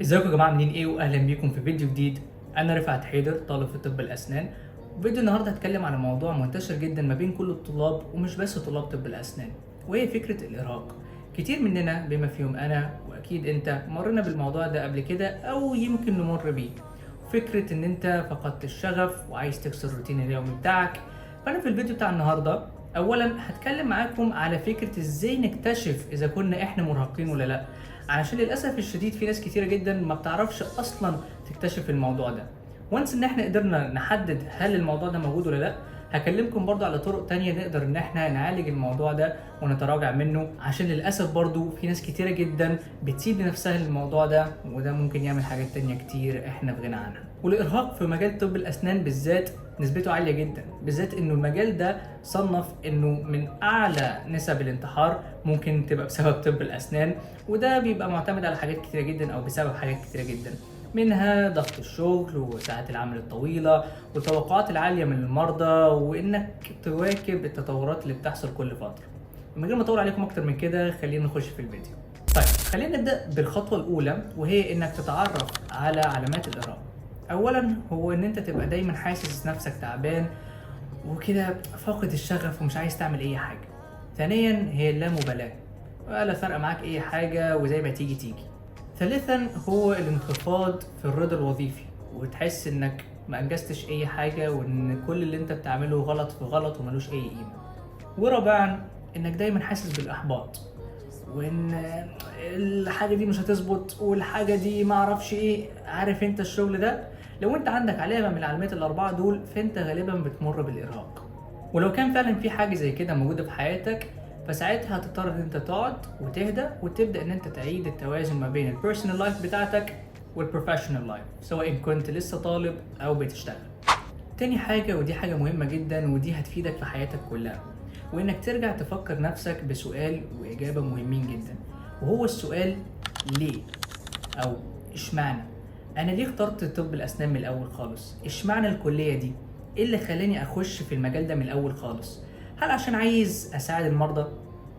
ازيكم يا جماعه عاملين ايه؟ واهلا بيكم في فيديو جديد. انا رفعت حيدر طالب في طب الاسنان. فيديو النهارده هتكلم عن موضوع منتشر جدا ما بين كل الطلاب ومش بس طلاب طب الاسنان، وهي فكره الارهاق. كتير مننا بما فيهم انا واكيد انت مرينا بالموضوع ده قبل كده او يمكن نمر بيه. فكره ان انت فقدت الشغف وعايز تكسر الروتين اليومي بتاعك. فانا في الفيديو بتاع النهارده اولا هتكلم معاكم على فكره ازاي نكتشف اذا كنا احنا مرهقين ولا لا، علشان للاسف الشديد في ناس كتيره جدا ما بتعرفش اصلا تكتشف الموضوع ده. وانس ان احنا قدرنا نحدد هل الموضوع ده موجود ولا لا، هكلمكم برضو على طرق تانية نقدر ان احنا نعالج الموضوع ده ونتراجع منه، عشان للاسف برضو في ناس كتيره جدا بتسيب لنفسها الموضوع ده، وده ممكن يعمل حاجات تانية كتير احنا في غنى عنها. والارهاق في مجال طب الاسنان بالذات نسبته عاليه جدا، بالذات انه المجال ده صنف انه من اعلى نسب الانتحار ممكن تبقى بسبب طب الاسنان، وده بيبقى معتمد على حاجات كتيره جدا او بسبب حاجات كتيره جدا، منها ضغط الشغل وساعات العمل الطويله والتوقعات العاليه من المرضى، وانك تواكب التطورات اللي بتحصل كل فتره. من غير ما اطول عليكم اكتر من كده خلينا نخش في الفيديو. طيب خلينا نبدا بالخطوه الاولى، وهي انك تتعرف على علامات الارهاق. اولا هو ان انت تبقى دايما حاسس نفسك تعبان وكده فاقد الشغف ومش عايز تعمل اي حاجه. ثانيا هي اللامبالاه، ولا فارقه معاك اي حاجه وزي ما تيجي تيجي. ثالثا هو الانخفاض في الرضا الوظيفي، وتحس انك ما انجزتش اي حاجه وان كل اللي انت بتعمله غلط في غلط وملوش اي قيمه. ورابعا انك دايما حاسس بالاحباط، وان الحاجه دي مش هتظبط والحاجه دي ما اعرفش ايه، عارف انت الشغل ده. لو انت عندك علامه من العلامات الاربعه دول فانت غالبا بتمر بالارهاق. ولو كان فعلا في حاجه زي كده موجوده في حياتك، فساعتها هتضطر ان انت تقعد وتهدى وتبدا ان انت تعيد التوازن ما بين البيرسونال لايف بتاعتك والبروفيشنال لايف، سواء ان كنت لسه طالب او بتشتغل. تاني حاجه ودي حاجه مهمه جدا ودي هتفيدك في حياتك كلها، وانك ترجع تفكر نفسك بسؤال واجابه مهمين جدا، وهو السؤال ليه؟ او اشمعنى؟ انا ليه اخترت طب الاسنان من الاول خالص؟ اشمعنى الكليه دي؟ ايه اللي خلاني اخش في المجال ده من الاول خالص؟ هل عشان عايز اساعد المرضى؟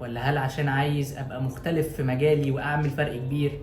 ولا هل عشان عايز ابقى مختلف في مجالي واعمل فرق كبير؟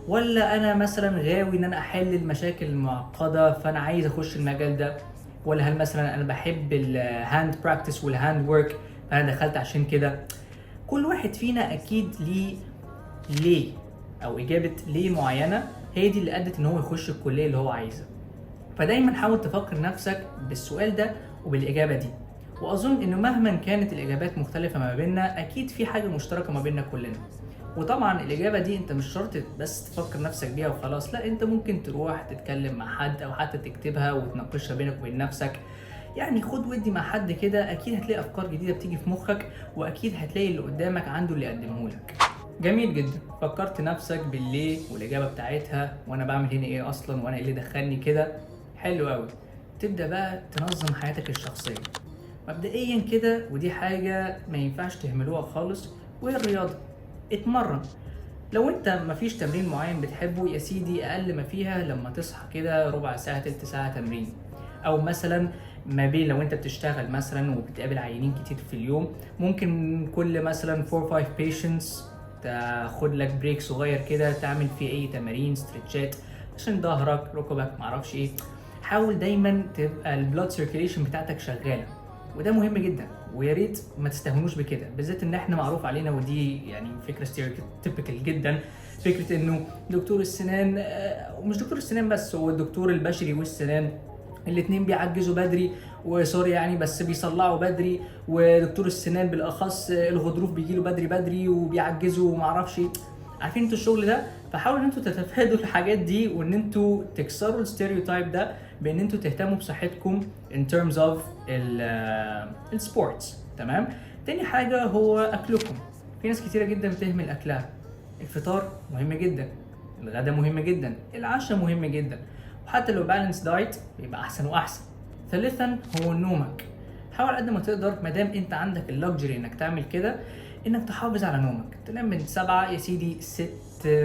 ولا انا مثلا غاوي ان انا احل المشاكل المعقده فانا عايز اخش المجال ده؟ ولا هل مثلا انا بحب الهاند براكتس والهاند ورك فانا دخلت عشان كده؟ كل واحد فينا اكيد ليه او اجابه ليه معينه هي دي اللي ادت ان هو يخش الكليه اللي هو عايزها. فدايما حاول تفكر نفسك بالسؤال ده وبالاجابه دي، واظن انه مهما كانت الاجابات مختلفه ما بيننا اكيد في حاجه مشتركه ما بيننا كلنا. وطبعا الاجابه دي انت مش شرط بس تفكر نفسك بيها وخلاص، لا انت ممكن تروح تتكلم مع حد او حتى تكتبها وتناقشها بينك وبين نفسك. يعني خد ودي مع حد كده، اكيد هتلاقي افكار جديده بتيجي في مخك، واكيد هتلاقي اللي قدامك عنده اللي يقدمه لك. جميل جدا، فكرت نفسك بالليه والاجابه بتاعتها وانا بعمل هنا ايه اصلا وانا ايه اللي دخلني كده. حلو قوي. تبدا بقى تنظم حياتك الشخصيه مبدئيا كده، ودي حاجه ما ينفعش تهملوها خالص، وهي الرياضه. اتمرن. لو انت مفيش تمرين معين بتحبه يا سيدي، اقل ما فيها لما تصحى كده ربع ساعه تلت ساعه تمرين. او مثلا ما بين لو انت بتشتغل مثلا وبتقابل عيانين كتير في اليوم، ممكن كل مثلا 4 5 patients تاخد لك بريك صغير كده تعمل فيه اي تمارين ستريتشات عشان ظهرك ركبك معرفش ايه. حاول دايما تبقى البلاد سيركيليشن بتاعتك شغاله، وده مهم جدا، ويا ريت ما تستهونوش بكده، بالذات ان احنا معروف علينا ودي يعني فكره ستيريوتيبيكال جدا، فكره انه دكتور السنان ومش دكتور السنان بس، هو الدكتور البشري والسنان الاتنين بيعجزوا بدري، وسوري يعني بس بيصلعوا بدري، ودكتور السنان بالاخص الغضروف بيجيله بدري بدري وبيعجزوا ومعرفش ايه. عارفين انتوا الشغل ده؟ فحاولوا ان انتوا تتفادوا الحاجات دي وان انتوا تكسروا الستيريوتايب ده بان انتوا تهتموا بصحتكم in terms of السبورتس. تمام. تاني حاجه هو اكلكم. في ناس كتيره جدا بتهمل اكلها. الفطار مهم جدا، الغداء مهم جدا، العشاء مهم جدا، وحتى لو بالانس دايت يبقى احسن واحسن. ثالثا هو نومك. حاول قد ما تقدر ما دام انت عندك اللكجري انك تعمل كده، انك تحافظ على نومك. تنام من 7 يا سيدي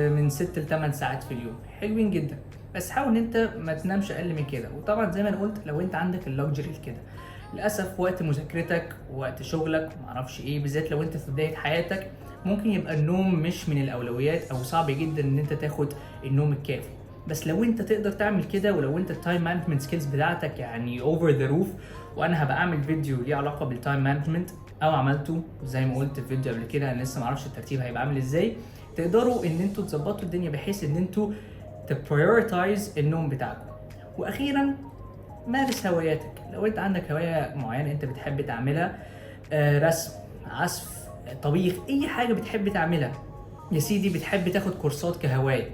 من 6 ل 8 ساعات في اليوم، حلوين جدا، بس حاول ان انت ما تنامش اقل من كده. وطبعا زي ما انا قلت لو انت عندك اللكجري كده، للاسف وقت مذاكرتك ووقت شغلك معرفش ايه، بالذات لو انت في بدايه حياتك، ممكن يبقى النوم مش من الاولويات او صعب جدا ان انت تاخد النوم الكافي. بس لو انت تقدر تعمل كده، ولو انت التايم مانجمنت سكيلز بتاعتك يعني اوفر ذا روف، وانا هبقى اعمل فيديو ليه علاقه بالتايم مانجمنت او عملته زي ما قلت في فيديو قبل كده، انا لسه معرفش الترتيب هيبقى عامل ازاي، تقدروا ان انتوا تظبطوا الدنيا بحيث ان انتوا تبريورتايز النوم بتاعكم. واخيرا مارس هواياتك. لو انت عندك هوايه معينه انت بتحب تعملها، رسم، عزف، طبيخ، اي حاجه بتحب تعملها يا سيدي، بتحب تاخد كورسات كهوايه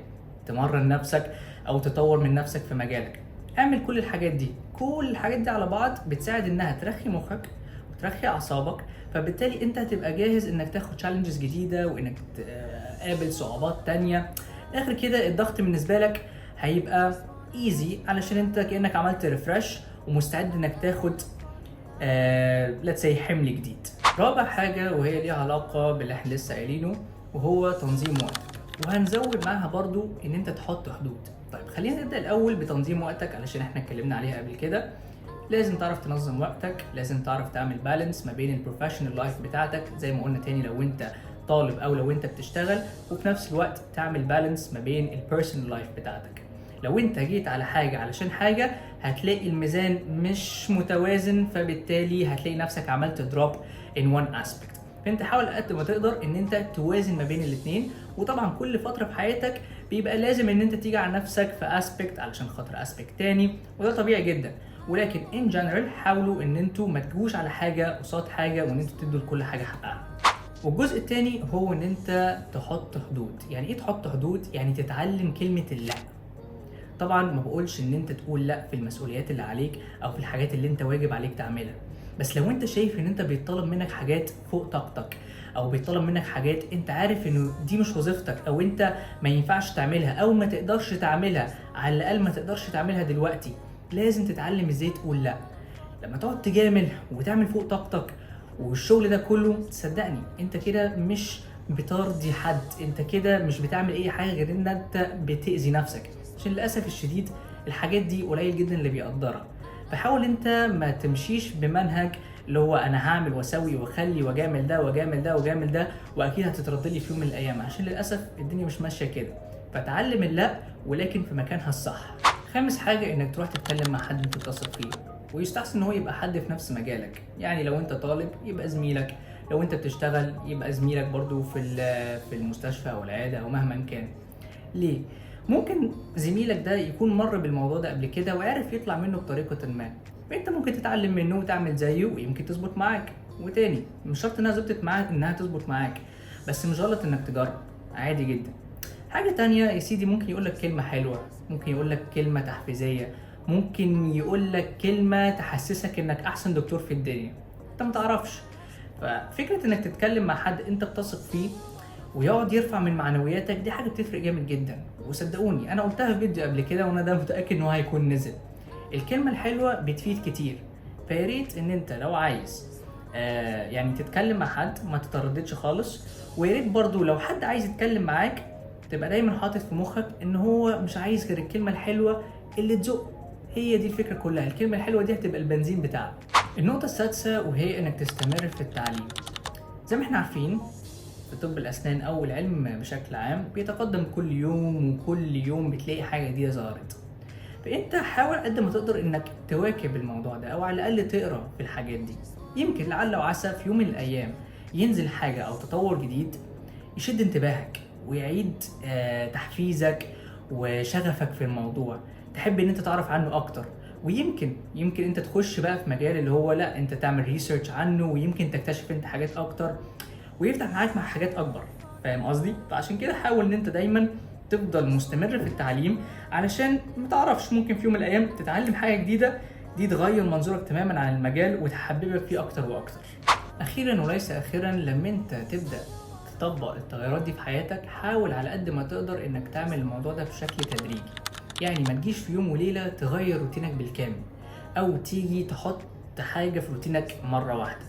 تمرن نفسك او تطور من نفسك في مجالك، اعمل كل الحاجات دي. كل الحاجات دي على بعض بتساعد انها ترخي مخك وترخي اعصابك، فبالتالي انت هتبقى جاهز انك تاخد تشالنجز جديده وانك تقابل صعوبات تانية. اخر كده الضغط بالنسبه لك هيبقى ايزي علشان انت كانك عملت ريفرش ومستعد انك تاخد let's say حمل جديد. رابع حاجه وهي ليها علاقه باللي احنا لسه قايلينه، وهو تنظيم وقتك، وهنزود معاها برضو ان انت تحط حدود. طيب خلينا نبدا الاول بتنظيم وقتك علشان احنا اتكلمنا عليها قبل كده. لازم تعرف تنظم وقتك، لازم تعرف تعمل بالانس ما بين البروفيشنال لايف بتاعتك زي ما قلنا تاني لو انت طالب او لو انت بتشتغل، وفي نفس الوقت تعمل بالانس ما بين البيرسونال لايف بتاعتك. لو انت جيت على حاجه علشان حاجه هتلاقي الميزان مش متوازن، فبالتالي هتلاقي نفسك عملت دروب in one aspect. فانت حاول قد ما تقدر ان انت توازن ما بين الاثنين، وطبعا كل فتره في حياتك بيبقى لازم ان انت تيجي على نفسك في اسبكت علشان خاطر اسبكت تاني، وده طبيعي جدا. ولكن ان جنرال حاولوا ان انتوا ما تجوش على حاجه قصاد حاجه، وان انتوا تدوا لكل حاجه حقها. والجزء الثاني هو ان انت تحط حدود. يعني ايه تحط حدود؟ يعني تتعلم كلمه اللا. طبعا ما بقولش ان انت تقول لا في المسؤوليات اللي عليك او في الحاجات اللي انت واجب عليك تعملها، بس لو انت شايف ان انت بيطلب منك حاجات فوق طاقتك او بيطلب منك حاجات انت عارف انه دي مش وظيفتك او انت ما ينفعش تعملها او ما تقدرش تعملها، على الاقل ما تقدرش تعملها دلوقتي، لازم تتعلم ازاي تقول لا. لما تقعد تجامل وتعمل فوق طاقتك والشغل ده كله، صدقني انت كده مش بترضي حد، انت كده مش بتعمل اي حاجه غير ان انت بتأذي نفسك، عشان للاسف الشديد الحاجات دي قليل جدا اللي بيقدرها. فحاول انت ما تمشيش بمنهج اللي هو انا هعمل واسوي واخلي واجامل ده واجامل ده واجامل ده واكيد هتترد لي في يوم من الايام، عشان للاسف الدنيا مش ماشيه كده. فتعلم اللا ولكن في مكانها الصح. خامس حاجه انك تروح تتكلم مع حد انت بتثق فيه، ويستحسن ان هو يبقى حد في نفس مجالك. يعني لو انت طالب يبقى زميلك، لو انت بتشتغل يبقى زميلك برضو في المستشفى او العياده او مهما كان. ليه؟ ممكن زميلك ده يكون مر بالموضوع ده قبل كده وعرف يطلع منه بطريقه ما، فانت ممكن تتعلم منه وتعمل زيه ويمكن تظبط معاك. وتاني مش شرط انها ظبطت معاك انها تظبط معاك، بس مش غلط انك تجرب، عادي جدا. حاجه تانية يا سيدي، ممكن يقول لك كلمه حلوه، ممكن يقول لك كلمه تحفيزيه، ممكن يقول لك كلمه تحسسك انك احسن دكتور في الدنيا، انت ما تعرفش. ففكره انك تتكلم مع حد انت بتثق فيه ويقعد يرفع من معنوياتك، دي حاجه بتفرق جامد جدا. وصدقوني انا قلتها في فيديو قبل كده وانا ده متاكد ان هو هيكون نزل، الكلمه الحلوه بتفيد كتير. فياريت ان انت لو عايز يعني تتكلم مع حد ما تترددش خالص. وياريت برضو لو حد عايز يتكلم معاك تبقى دايما حاطط في مخك ان هو مش عايز غير الكلمه الحلوه اللي تزق. هي دي الفكره كلها، الكلمه الحلوه دي هتبقى البنزين بتاعك. النقطه السادسه وهي انك تستمر في التعليم. زي ما احنا عارفين في طب الاسنان او العلم بشكل عام بيتقدم كل يوم، وكل يوم بتلاقي حاجه جديده ظهرت. فانت حاول قد ما تقدر انك تواكب الموضوع ده، او على الاقل تقرا في الحاجات دي. يمكن لعل وعسى في يوم من الايام ينزل حاجه او تطور جديد يشد انتباهك ويعيد تحفيزك وشغفك في الموضوع، تحب ان انت تعرف عنه اكتر. ويمكن انت تخش بقى في مجال اللي هو لا انت تعمل ريسيرش عنه، ويمكن تكتشف انت حاجات اكتر ويفتح معاك مع حاجات اكبر. فاهم قصدي؟ فعشان كده حاول ان انت دايما تفضل مستمر في التعليم، علشان ما تعرفش ممكن في يوم من الايام تتعلم حاجه جديده دي تغير منظورك تماما عن المجال وتحببك فيه اكتر واكتر. اخيرا وليس اخيرا، لما انت تبدا تطبق التغيرات دي في حياتك حاول على قد ما تقدر انك تعمل الموضوع ده بشكل تدريجي. يعني ما تجيش في يوم وليله تغير روتينك بالكامل، او تيجي تحط حاجه في روتينك مره واحده،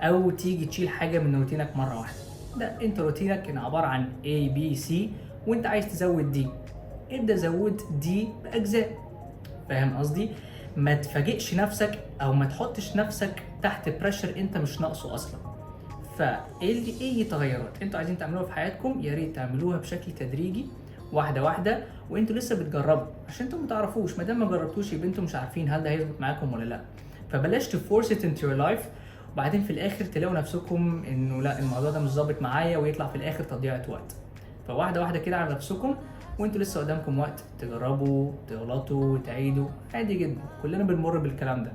او تيجي تشيل حاجه من روتينك مره واحده. لا، انت روتينك كان عباره عن A B C وانت عايز تزود دي، ابدا زود دي باجزاء. فاهم قصدي؟ ما تفاجئش نفسك او ما تحطش نفسك تحت بريشر انت مش ناقصه اصلا. اي تغيرات انتوا عايزين تعملوها في حياتكم يا ريت تعملوها بشكل تدريجي، واحده واحده، وانتوا لسه بتجربوا، عشان انتوا ما تعرفوش. ما دام ما جربتوش يبقى انتوا مش عارفين هل ده هيظبط معاكم ولا لا. فبلاش تفورس ات انتو يور لايف، وبعدين في الاخر تلاقوا نفسكم انه لا الموضوع ده مش ظابط معايا، ويطلع في الاخر تضييع وقت. فواحده واحده كده على نفسكم، وانتوا لسه قدامكم وقت تجربوا، تغلطوا، تعيدوا، عادي جدا، كلنا بنمر بالكلام ده.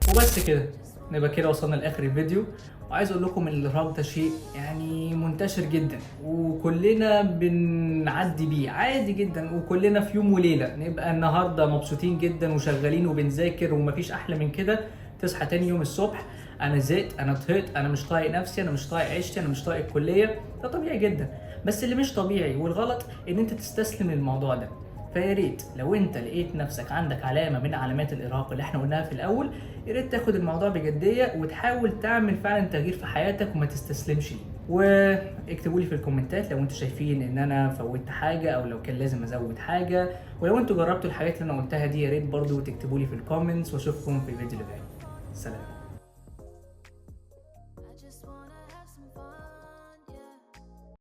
وبس كده نبقى كده وصلنا لاخر الفيديو. وعايز اقول لكم ان الارهاق ده شيء يعني منتشر جدا، وكلنا بنعدي بيه عادي جدا، وكلنا في يوم وليله نبقى النهارده مبسوطين جدا وشغالين وبنذاكر ومفيش احلى من كده، تصحى تاني يوم الصبح انا زهقت، انا طهقت، انا مش طايق نفسي، انا مش طايق عيشتي، انا مش طايق الكليه. ده طبيعي جدا، بس اللي مش طبيعي والغلط ان انت تستسلم للموضوع ده. فيا ريت لو انت لقيت نفسك عندك علامه من علامات الارهاق اللي احنا قلناها في الاول، يا ريت تاخد الموضوع بجديه وتحاول تعمل فعلا تغيير في حياتك وما تستسلمش ليه. واكتبوا لي في الكومنتات لو انتوا شايفين ان انا فوتت حاجه او لو كان لازم ازود حاجه، ولو انتوا جربتوا الحاجات اللي انا قلتها دي يا ريت برضو تكتبوا لي في الكومنتس، واشوفكم في الفيديو اللي جاي. سلام.